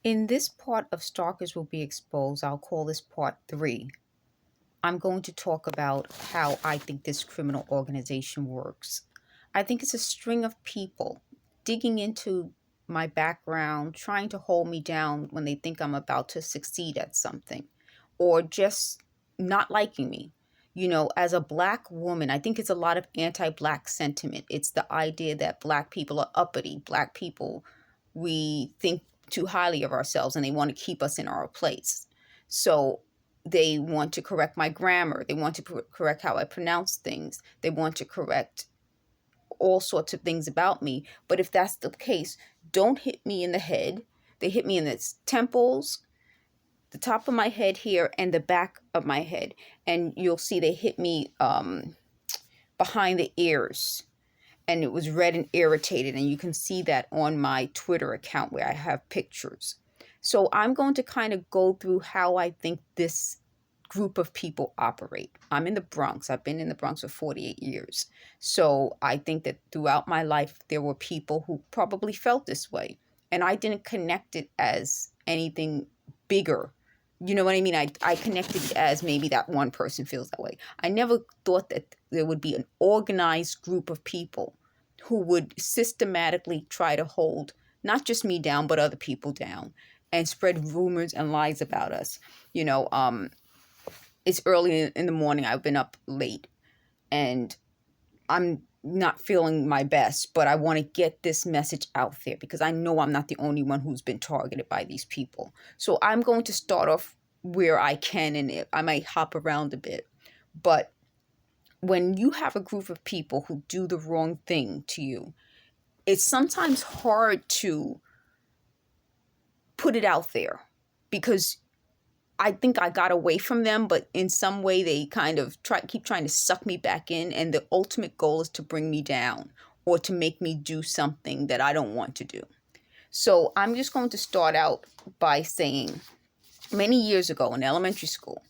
In this part of Stalkers Will Be Exposed, I'll call this part 3. I'm going to talk about how I think this criminal organization works. I think it's a string of people digging into my background, trying to hold me down when they think I'm about to succeed at something, or just not liking me. As a black woman, I think it's a lot of anti-black sentiment. It's the idea that black people are uppity. Black people, we think too highly of ourselves and they want to keep us in our place. So they want to correct my grammar. They want to correct how I pronounce things. They want to correct all sorts of things about me. But if that's the case, don't hit me in the head. They hit me in the temples, the top of my head here, and the back of my head. And you'll see they hit me behind the ears. And it was red and irritated. And you can see that on my Twitter account where I have pictures. So I'm going to kind of go through how I think this group of people operate. I'm in the Bronx. I've been in the Bronx for 48 years. So I think that throughout my life, there were people who probably felt this way. And I didn't connect it as anything bigger. You know what I mean? I connected it as maybe that one person feels that way. I never thought that there would be an organized group of people who would systematically try to hold not just me down, but other people down and spread rumors and lies about us. It's early in the morning. I've been up late and I'm not feeling my best, but I want to get this message out there because I know I'm not the only one who's been targeted by these people. So I'm going to start off where I can, and I might hop around a bit. But when you have a group of people who do the wrong thing to you, it's sometimes hard to put it out there because I think I got away from them, but in some way they kind of keep trying to suck me back in, and the ultimate goal is to bring me down or to make me do something that I don't want to do. So I'm just going to start out by saying many years ago in elementary school,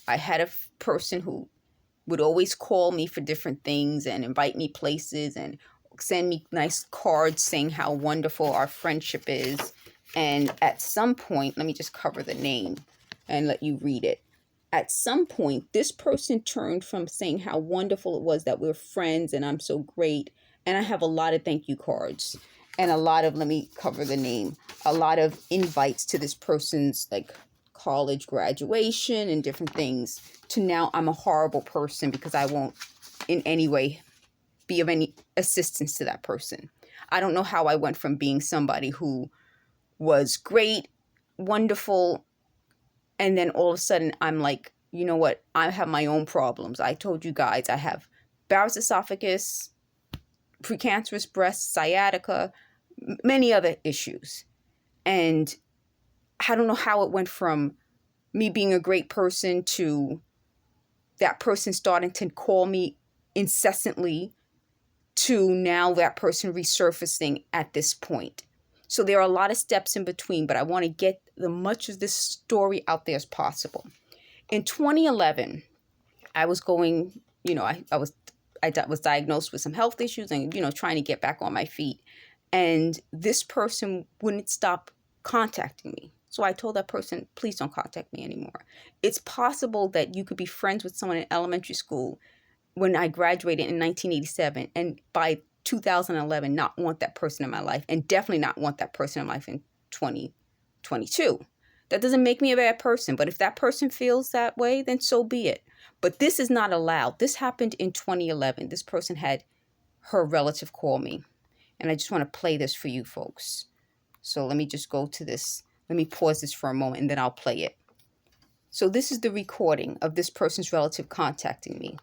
I had a person who would always call me for different things and invite me places and send me nice cards saying how wonderful our friendship is. And at some point, let me just cover the name and let you read it. At some point, this person turned from saying how wonderful it was that we're friends and I'm so great. And I have a lot of thank you cards and a lot of, let me cover the name, a lot of invites to this person's like college graduation and different things, to now I'm a horrible person because I won't in any way be of any assistance to that person. I don't know how I went from being somebody who was great, wonderful, and then all of a sudden I'm like, you know what? I have my own problems. I told you guys I have Barrett's esophagus, precancerous breast, sciatica, many other issues. And I don't know how it went from me being a great person to that person starting to call me incessantly to now that person resurfacing at this point. So there are a lot of steps in between, but I want to get as much of this story out there as possible. In 2011, I was going, I was diagnosed with some health issues and, trying to get back on my feet. And this person wouldn't stop contacting me. So I told that person, please don't contact me anymore. It's possible that you could be friends with someone in elementary school when I graduated in 1987 and by 2011 not want that person in my life, and definitely not want that person in my life in 2022. That doesn't make me a bad person, but if that person feels that way, then so be it. But this is not allowed. This happened in 2011. This person had her relative call me, and I just want to play this for you folks. So let me just go to this. Let me pause this for a moment and then I'll play it. So this is the recording of this person's relative contacting me.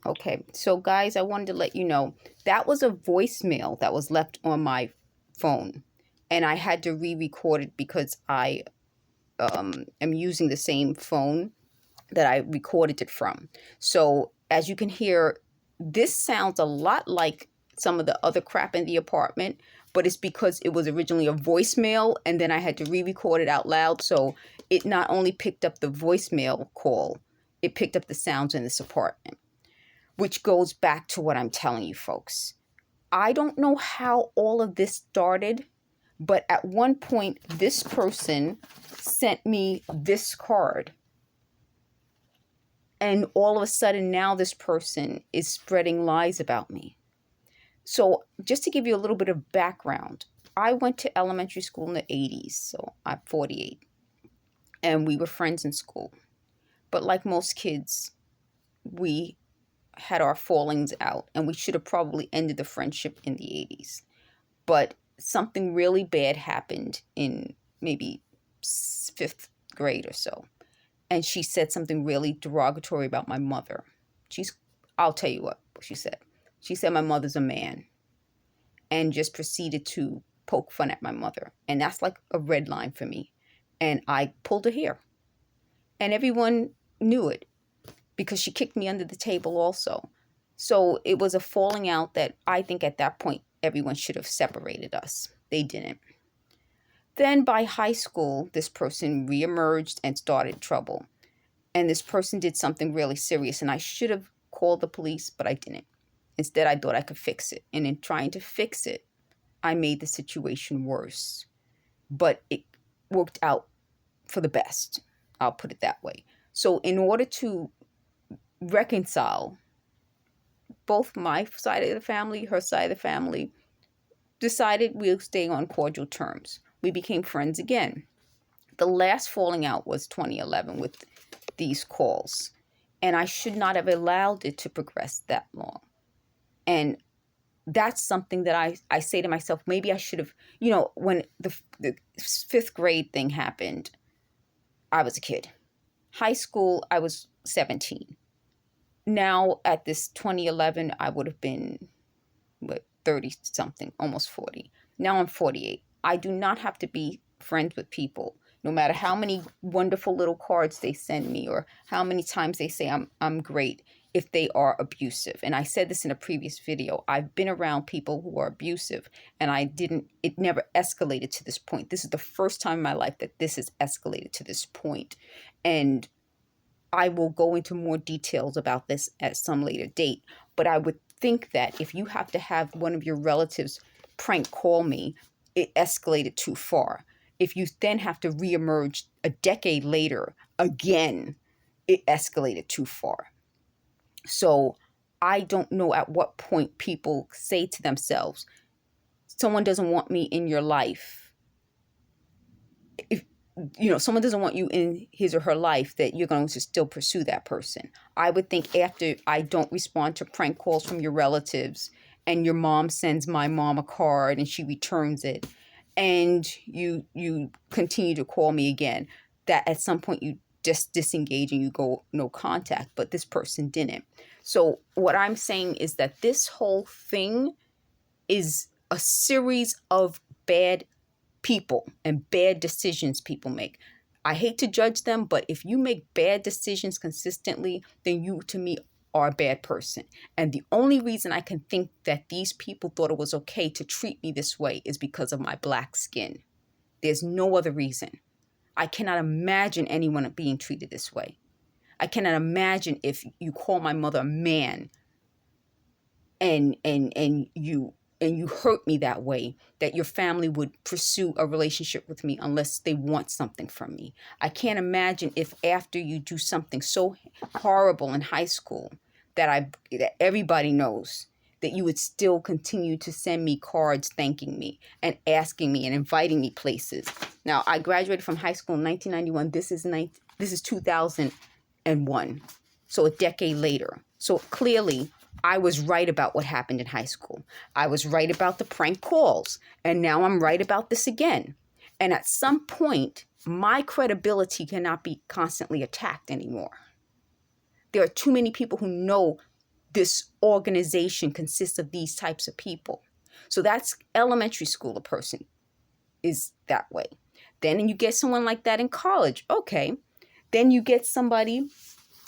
Okay, so guys, I wanted to let you know that was a voicemail that was left on my phone, and I had to re-record it because I am using the same phone that I recorded it from. So as you can hear, this sounds a lot like some of the other crap in the apartment, but it's because it was originally a voicemail and then I had to re-record it out loud. So it not only picked up the voicemail call, it picked up the sounds in this apartment, which goes back to what I'm telling you folks. I don't know how all of this started, but at one point, this person sent me this card. And all of a sudden now this person is spreading lies about me. So just to give you a little bit of background, I went to elementary school in the 80s, so I'm 48. And we were friends in school. But like most kids, we had our fallings out, and we should have probably ended the friendship in the 80s. But something really bad happened in maybe 5th grade or so. And she said something really derogatory about my mother. I'll tell you what she said. She said my mother's a man, and just proceeded to poke fun at my mother. And that's like a red line for me. And I pulled her hair. And everyone knew it because she kicked me under the table also. So it was a falling out that I think at that point everyone should have separated us. They didn't. Then by high school, this person reemerged and started trouble. And this person did something really serious. And I should have called the police, but I didn't. Instead, I thought I could fix it. And in trying to fix it, I made the situation worse. But it worked out for the best. I'll put it that way. So in order to reconcile both my side of the family, her side of the family, decided we'll stay on cordial terms. We became friends again. The last falling out was 2011 with these calls. And I should not have allowed it to progress that long. And that's something that I say to myself, maybe I should have, when the 5th grade thing happened, I was a kid. High school, I was 17. Now at this 2011, I would have been 30 something, almost 40. Now I'm 48. I do not have to be friends with people, no matter how many wonderful little cards they send me or how many times they say I'm great, if they are abusive. And I said this in a previous video. I've been around people who are abusive, and it never escalated to this point. This is the first time in my life that this has escalated to this point. And I will go into more details about this at some later date. But I would think that if you have to have one of your relatives prank call me, it escalated too far. If you then have to reemerge a decade later again, it escalated too far. So I don't know at what point people say to themselves, someone doesn't want me in your life. If someone doesn't want you in his or her life, that you're going to still pursue that person. I would think after I don't respond to prank calls from your relatives, and your mom sends my mom a card and she returns it, and you continue to call me again, that at some point you just disengage and you go no contact. But this person didn't. So what I'm saying is that this whole thing is a series of bad people and bad decisions people make. I hate to judge them, but if you make bad decisions consistently, then you, to me, are a bad person. And the only reason I can think that these people thought it was okay to treat me this way is because of my black skin. There's no other reason. I cannot imagine anyone being treated this way. I cannot imagine if you call my mother a man and you hurt me that way, that your family would pursue a relationship with me unless they want something from me. I can't imagine if after you do something so horrible in high school that everybody knows, that you would still continue to send me cards thanking me and asking me and inviting me places. Now, I graduated from high school in 1991. This is 2001, so a decade later. So clearly, I was right about what happened in high school. I was right about the prank calls, and now I'm right about this again. And at some point, my credibility cannot be constantly attacked anymore. There are too many people who know this organization consists of these types of people. So that's elementary school, a person is that way. Then you get someone like that in college. Okay. Then you get somebody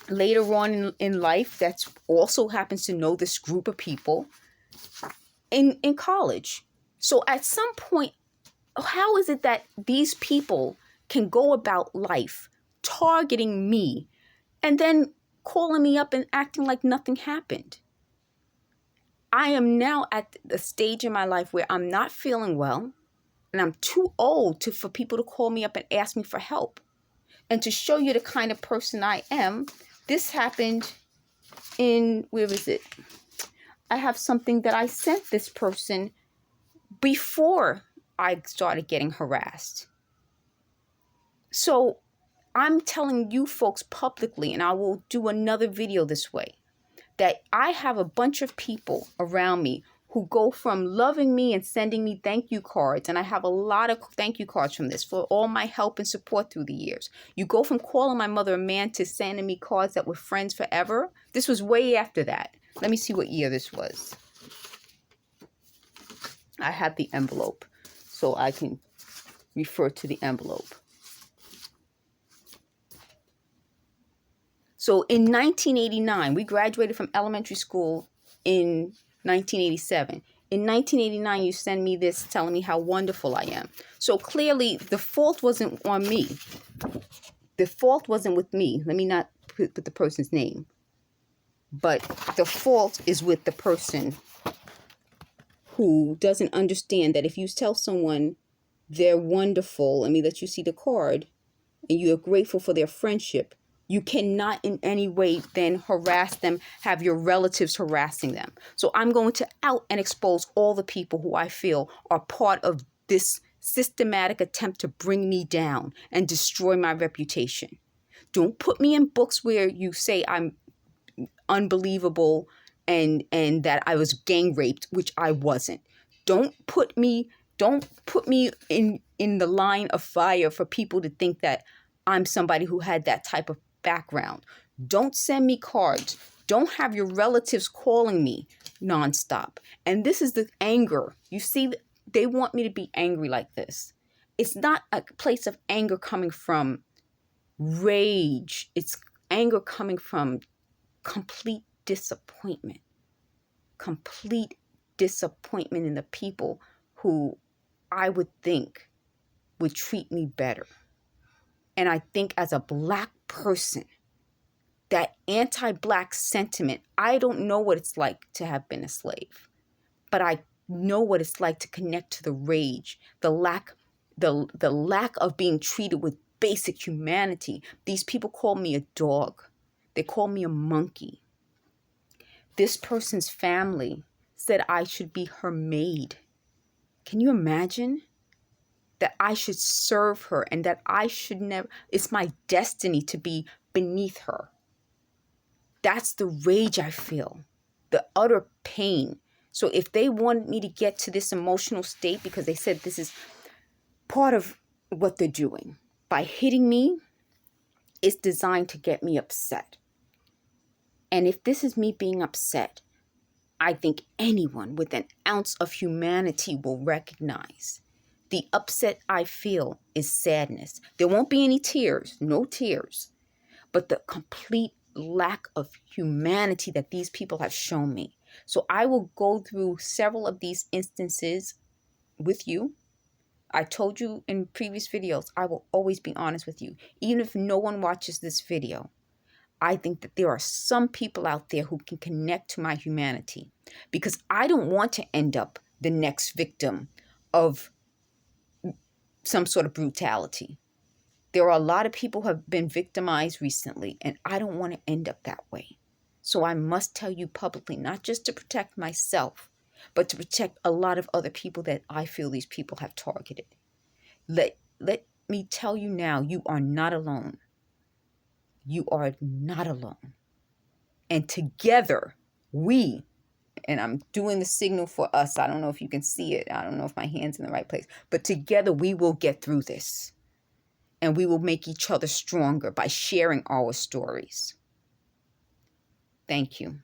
later on in life that also happens to know this group of people in college. So at some point, how is it that these people can go about life targeting me and then calling me up and acting like nothing happened? I am now at the stage in my life where I'm not feeling well, and I'm too old for people to call me up and ask me for help. And to show you the kind of person I am, this happened in, where is it? I have something that I sent this person before I started getting harassed. So I'm telling you folks publicly, and I will do another video this way, that I have a bunch of people around me who go from loving me and sending me thank you cards. And I have a lot of thank you cards from this for all my help and support through the years. You go from calling my mother a man to sending me cards that were friends forever. This was way after that. Let me see what year this was. I have the envelope, so I can refer to the envelope. So in 1989, we graduated from elementary school in 1987. In 1989, you send me this telling me how wonderful I am. So clearly, the fault wasn't on me. The fault wasn't with me. Let me not put the person's name. But the fault is with the person who doesn't understand that if you tell someone they're wonderful, let me let you see the card, and you are grateful for their friendship, you cannot in any way then harass them, have your relatives harassing them. So I'm going to out and expose all the people who I feel are part of this systematic attempt to bring me down and destroy my reputation. Don't put me in books where you say I'm unbelievable and that I was gang raped, which I wasn't. Don't put me in the line of fire for people to think that I'm somebody who had that type of background. Don't send me cards. Don't have your relatives calling me nonstop. And this is the anger. You see, they want me to be angry like this. It's not a place of anger coming from rage. It's anger coming from complete disappointment. Complete disappointment in the people who I would think would treat me better. And I think as a Black person, that anti-Black sentiment, I don't know what it's like to have been a slave, but I know what it's like to connect to the rage, the lack of being treated with basic humanity. These people call me a dog. They call me a monkey. This person's family said I should be her maid. Can you imagine? That I should serve her and that I should never, it's my destiny to be beneath her. That's the rage I feel, the utter pain. So if they wanted me to get to this emotional state because they said this is part of what they're doing, by hitting me, it's designed to get me upset. And if this is me being upset, I think anyone with an ounce of humanity will recognize the upset I feel is sadness. There won't be any tears, no tears, but the complete lack of humanity that these people have shown me. So I will go through several of these instances with you. I told you in previous videos, I will always be honest with you. Even if no one watches this video, I think that there are some people out there who can connect to my humanity, because I don't want to end up the next victim of some sort of brutality. There are a lot of people who have been victimized recently, and I don't want to end up that way. So I must tell you publicly, not just to protect myself, but to protect a lot of other people that I feel these people have targeted. Let me tell you now, you are not alone. You are not alone. And together, and I'm doing the signal for us. I don't know if you can see it. I don't know if my hand's in the right place. But together, we will get through this. And we will make each other stronger by sharing our stories. Thank you.